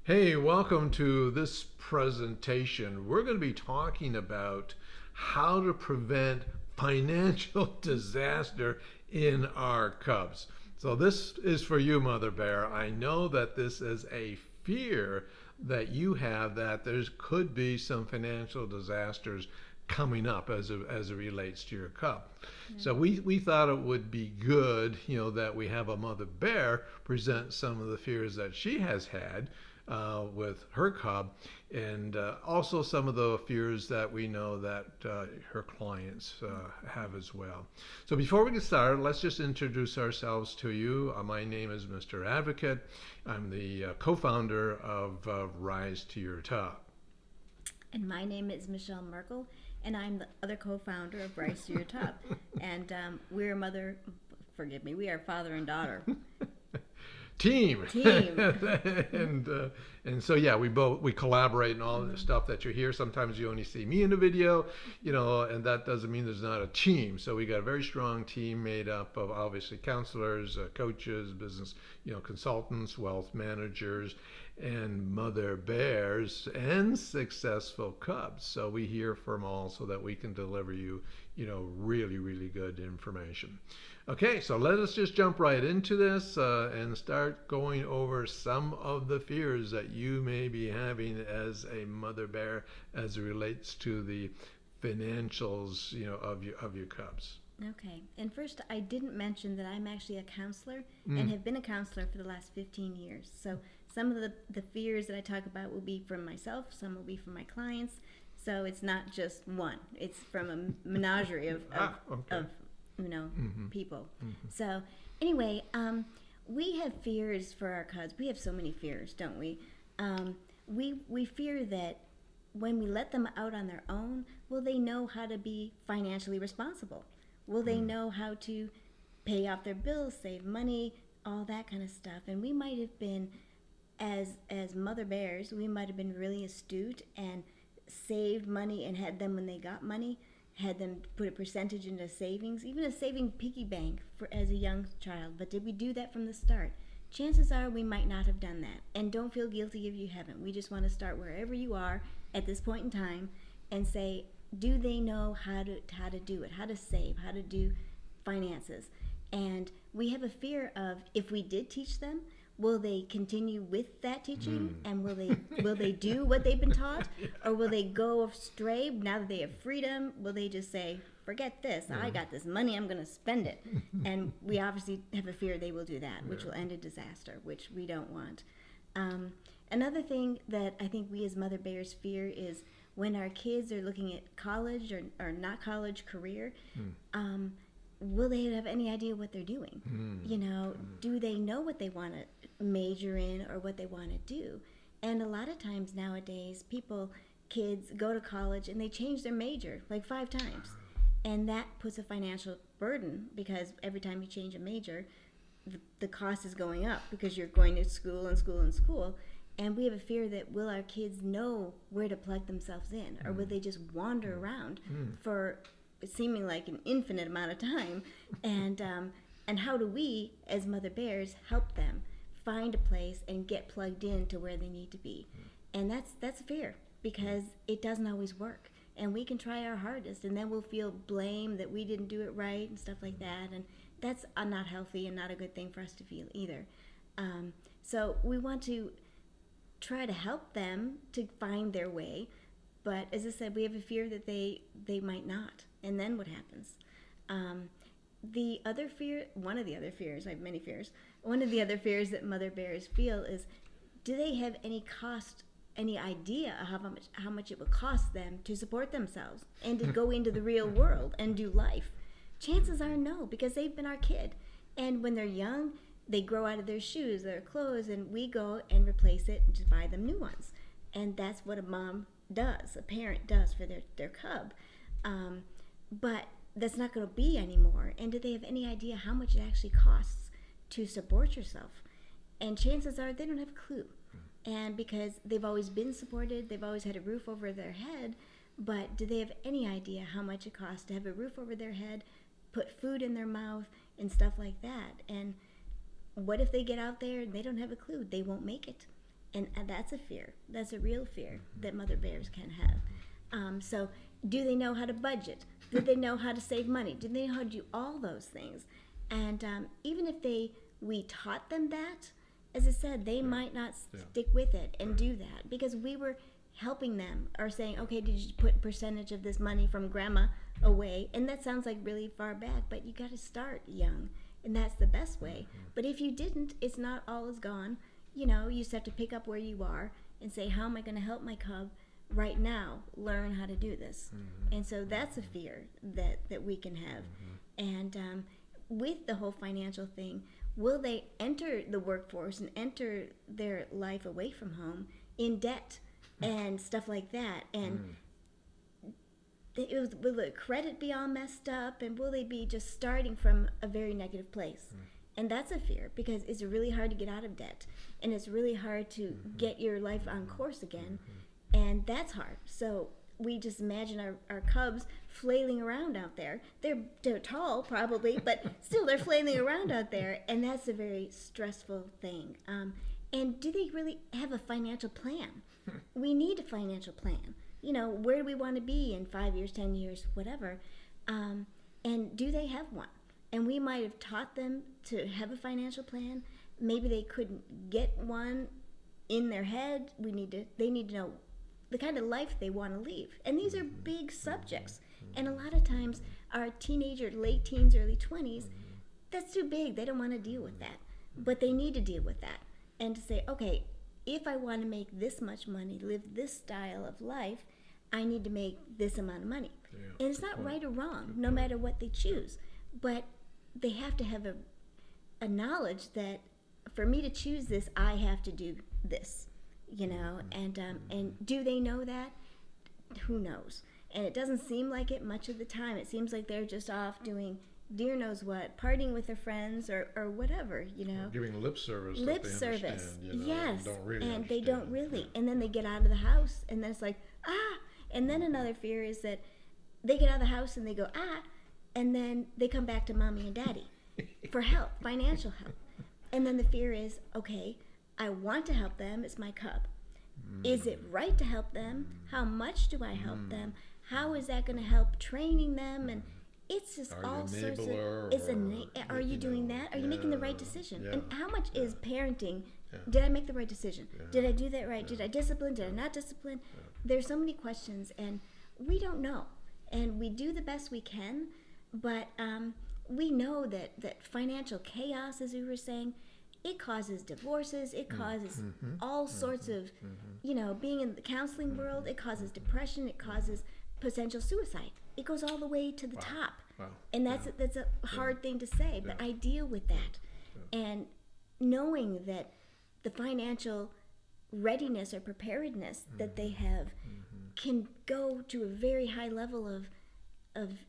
Hey, welcome to this presentation. We're going to be talking about how to prevent financial disaster in our cubs. So, this is for you, Mother Bear. I know that this is a fear that you have that there could be some financial disasters coming up as it relates to your cub. Yeah. So we thought it would be good, that we have a mother bear present some of the fears that she has had with her cub, and also some of the fears that we know that her clients have as well. So before we get started, let's just introduce ourselves to you. My name is Mr. Advocate. I'm the co-founder of Rise to Your Top. And my name is Michelle Merkel, and I'm the other co-founder of Rise to Your Top. And we're forgive me, we are father and daughter. Team. Team. And so yeah, we collaborate and all the stuff that you hear. Sometimes you only see me in the video, and that doesn't mean there's not a team. So we got a very strong team made up of obviously counselors, coaches, business, consultants, wealth managers, and mother bears and successful cubs. So we hear from all so that we can deliver you, really, really good information. Okay, so let us just jump right into this and start going over some of the fears that you may be having as a mother bear as it relates to the financials, of your cubs. Okay. And first, I didn't mention that I'm actually a counselor and Mm. have been a counselor for the last 15 years. So some of the fears that I talk about will be from myself, some will be from my clients. So it's not just one. It's from a menagerie Okay. of Mm-hmm. people. Mm-hmm. So anyway, we have fears for our cubs. We have so many fears, don't we? We fear that when we let them out on their own, will they know how to be financially responsible? Will they know how to pay off their bills, save money, all that kind of stuff? And we might have been, as mother bears, we might have been really astute and saved money and had them when they got money, had them put a percentage into savings, even a saving piggy bank for as a young child. But did we do that from the start? Chances are we might not have done that. And don't feel guilty if you haven't. We just want to start wherever you are at this point in time and say, do they know how to do it, how to save, how to do finances? And we have a fear of, if we did teach them, will they continue with that teaching, and will they do what they've been taught, or will they go astray now that they have freedom? Will they just say, forget this, I got this money, I'm going to spend it? And we obviously have a fear they will do that, which will end in disaster, which we don't want. Another thing that I think we as mother bears fear is when our kids are looking at college or not college career, will they have any idea what they're doing? Do they know what they want to major in or what they want to do? And a lot of times nowadays, kids go to college and they change their major like 5 times. And that puts a financial burden because every time you change a major, the cost is going up because you're going to school and school and school. And we have a fear that will our kids know where to plug themselves in, or will they just wander around for seeming like an infinite amount of time? And how do we, as mother bears, help them find a place and get plugged in to where they need to be? And that's a fear because it doesn't always work. And we can try our hardest, and then we'll feel blame that we didn't do it right and stuff like that. And that's not healthy and not a good thing for us to feel either. So we want to try to help them to find their way, but as I said, we have a fear that they might not, and then what happens? The other fear, one of the other fears, I have many fears, one of the other fears that mother bears feel is, do they have any idea of how much it would cost them to support themselves and to go into the real world and do life? Chances are no, because they've been our kid, and when they're young, they grow out of their shoes, their clothes, and we go and replace it and just buy them new ones. And that's what a mom does, a parent does for their cub. But that's not going to be anymore. And do they have any idea how much it actually costs to support yourself? And chances are they don't have a clue. And because they've always been supported, they've always had a roof over their head, but do they have any idea how much it costs to have a roof over their head, put food in their mouth, and stuff like that? And what if they get out there and they don't have a clue? They won't make it. And that's a fear. That's a real fear that mother bears can have. So do they know how to budget? Do they know how to save money? Do they know how to do all those things? And even if we taught them that, as I said, they might not stick with it and do that, because we were helping them or saying, okay, did you put percentage of this money from grandma away? And that sounds like really far back, but you got to start young, and that's the best way. But if you didn't, it's not all is gone. You just have to pick up where you are and say, how am I going to help my cub right now learn how to do this? And so that's a fear that we can have. And with the whole financial thing, will they enter the workforce and enter their life away from home in debt and stuff like that? And will the credit be all messed up, and will they be just starting from a very negative place? And that's a fear, because it's really hard to get out of debt, and it's really hard to get your life on course again, and that's hard. So we just imagine our cubs flailing around out there. They're tall, probably, but still they're flailing around out there, and that's a very stressful thing. And do they really have a financial plan? We need a financial plan. Where do we want to be in 5 years, 10 years, whatever? And do they have one? And we might have taught them to have a financial plan. Maybe they couldn't get one in their head. They need to know the kind of life they want to lead. And these are big subjects. And a lot of times our teenager, late teens, early 20s, that's too big. They don't want to deal with that. But they need to deal with that. And to say, okay, if I want to make this much money, live this style of life, I need to make this amount of money. And it's not right or wrong, no matter what they choose. But they have to have a knowledge that for me to choose this, I have to do this, and do they know that? Who knows? And it doesn't seem like it much of the time. It seems like they're just off doing dear knows what, partying with their friends or whatever, Or giving lip service. Lip that they service, understand, yes. Don't really and understand. they don't really. And then they get out of the house, and then it's like, ah. And then another fear is that they get out of the house and they go, ah. And then they come back to mommy and daddy for help, financial help. And then the fear is, okay, I want to help them. It's my cub. Is it right to help them? How much do I help them? How is that going to help training them? And it's just all sorts of. Are you doing that? Are you making the right decision? And how much is parenting? Did I make the right decision? Did I do that right? Did I discipline? Did I not discipline? There's so many questions, and we don't know. And we do the best we can. But we know that financial chaos, as we were saying, it causes divorces, it causes all sorts of, being in the counseling world, it causes depression, it causes potential suicide. It goes all the way to the top. Wow. And that's a hard thing to say, but I deal with that. And knowing that the financial readiness or preparedness that they have can go to a very high level of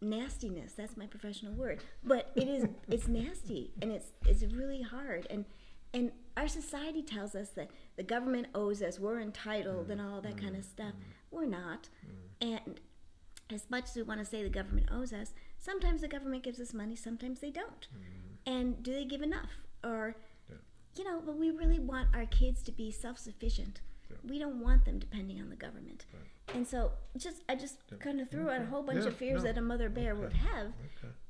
nastiness. That's my professional word, but it's nasty, and it's really hard, and our society tells us that the government owes us, we're entitled, and all that kind of stuff. We're not. And as much as we want to say the government owes us, sometimes the government gives us money, sometimes they don't. And do they give enough? Or but we really want our kids to be self-sufficient. We don't want them depending on the government. And so I just kind of threw out a whole bunch of fears that a mother bear would have.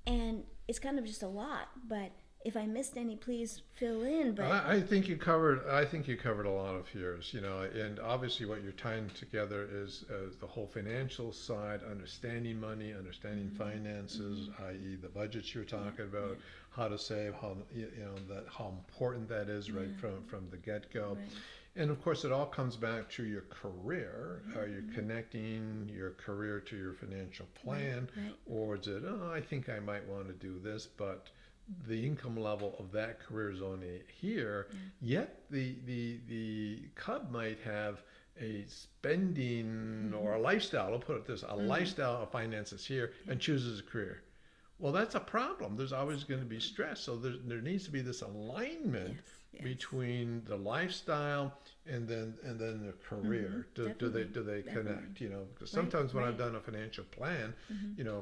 And it's kind of just a lot, but if I missed any, please fill in. But I think you covered a lot of fears, and obviously what you're tying together is the whole financial side, understanding money, understanding finances, i.e. the budgets you're talking about, how to save, how important that is from the get-go. Right. And of course, it all comes back to your career. Are you connecting your career to your financial plan? Right. Or is it, I think I might want to do this, but the income level of that career is only here. Yet the cub might have a spending or a lifestyle, I'll put it this, a lifestyle of finances here, and chooses a career. Well, that's a problem. There's always going to be stress. So there needs to be this alignment between the lifestyle and then the career. Do they connect? Because sometimes when I've done a financial plan,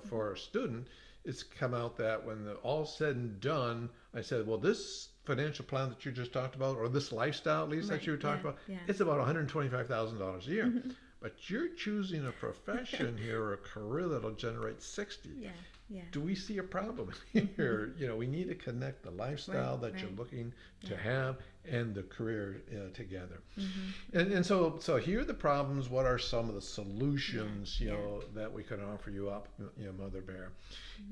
for a student, it's come out that when all said and done, I said, well, this financial plan that you just talked about, or this lifestyle at least that Right, you were talking yeah, about, yeah. it's about $125,000 a year. But you're choosing a profession here or a career that'll generate 60. Yeah, yeah. Do we see a problem here? We need to connect the lifestyle that you're right. looking to Yeah. have and the career together. Mm-hmm. And so here are the problems. What are some of the solutions, Yeah, that we can offer you up, Mother Bear?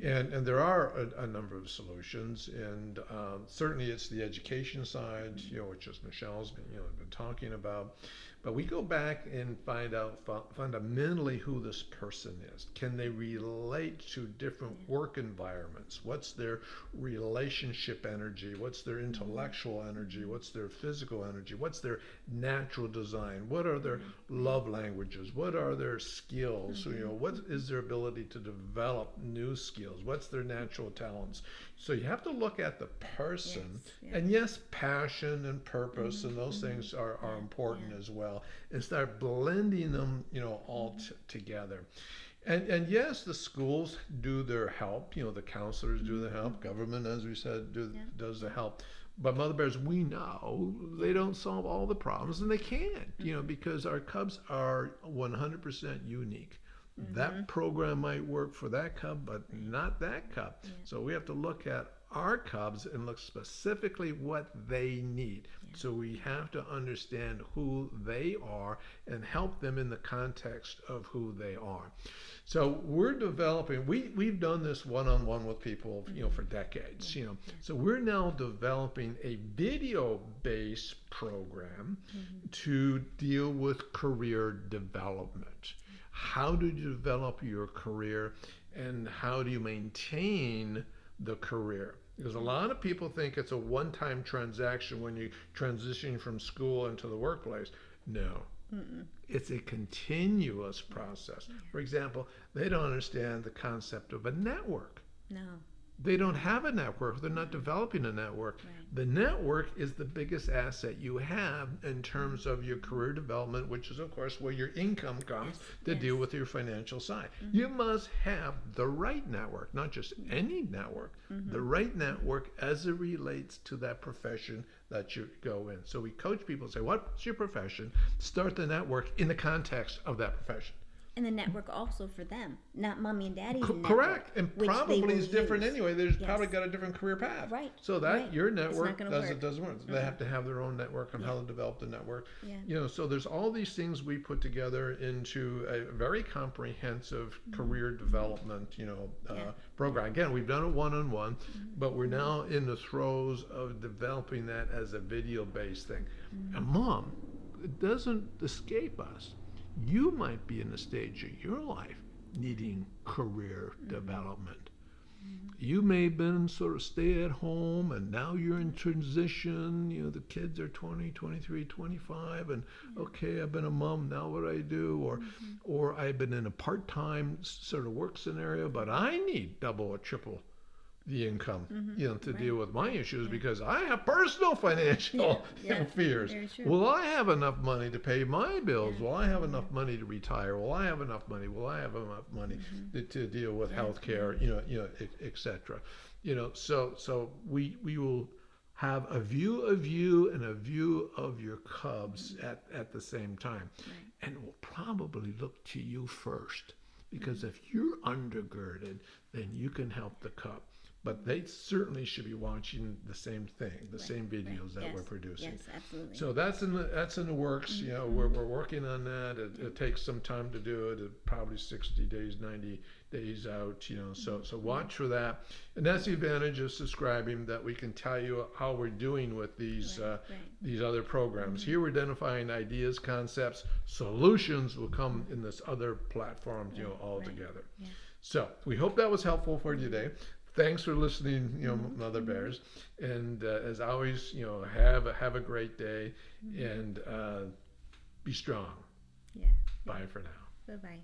And there are a number of solutions, and certainly it's the education side, which is Michelle's been talking about. But we go back and find out fundamentally who this person is. Can they relate to different work environments? What's their relationship energy? What's their intellectual energy? What's their physical energy? What's their natural design? What are their love languages? What are their skills? What is their ability to develop new skills? What's their natural talents? So you have to look at the person, and yes, passion and purpose and those things are important as well, and start blending them, all together. And yes, the schools do their help. The counselors do the help. Government, as we said, does the help. But Mother Bears, we know they don't solve all the problems, and they can't, because our cubs are 100% unique. That program might work for that cub, but not that cub. So we have to look at our cubs and look specifically what they need. So we have to understand who they are and help them in the context of who they are. So we're developing, we've done this one-on-one with people, for decades, So we're now developing a video-based program to deal with career development. How do you develop your career, and how do you maintain the career? Because a lot of people think it's a one-time transaction when you transition from school into the workplace. No. It's a continuous process. For example, they don't understand the concept of a network. No. They don't have a network. They're not developing a network. Right. The network is the biggest asset you have in terms of your career development, which is, of course, where your income comes to deal with your financial side. You must have the right network, not just any network, the right network as it relates to that profession that you go in. So we coach people and say, what's your profession? Start the network in the context of that profession. And the network also for them, not mommy and daddy's network. Correct, and which probably is different use. anyway. They've probably got a different career path. Right. So that your network not gonna doesn't work. They have to have their own network on how to develop the network. Yeah. So there's all these things we put together into a very comprehensive career development, program. Again, we've done it one-on-one, but we're now in the throes of developing that as a video-based thing. And Mom, it doesn't escape us. You might be in a stage of your life needing career development. You may have been sort of stay at home, and now you're in transition. The kids are 20, 23, 25, and okay, I've been a mom, now what do I do? Or I've been in a part-time sort of work scenario, but I need double or triple the income, to deal with my issues because I have personal financial fears. Will I have enough money to pay my bills? Will I have enough money to retire? Will I have enough money? Will I have enough money to deal with health care, etc. So we will have a view of you and a view of your cubs at the same time. And we'll probably look to you first, because if you're undergirded, then you can help the cub. But they certainly should be watching the same thing, the same videos that we're producing. Yes, absolutely. So that's in the works. We're working on that. It takes some time to do it. Probably 60 days, 90 days out. So watch for that. And that's the advantage of subscribing, that we can tell you how we're doing with these other programs. Here we're identifying ideas, concepts, solutions will come in this other platform, all together. So we hope that was helpful for you today. Thanks for listening, Mother Bears. And as always, have a great day and be strong. Yeah. Bye for now. Bye-bye.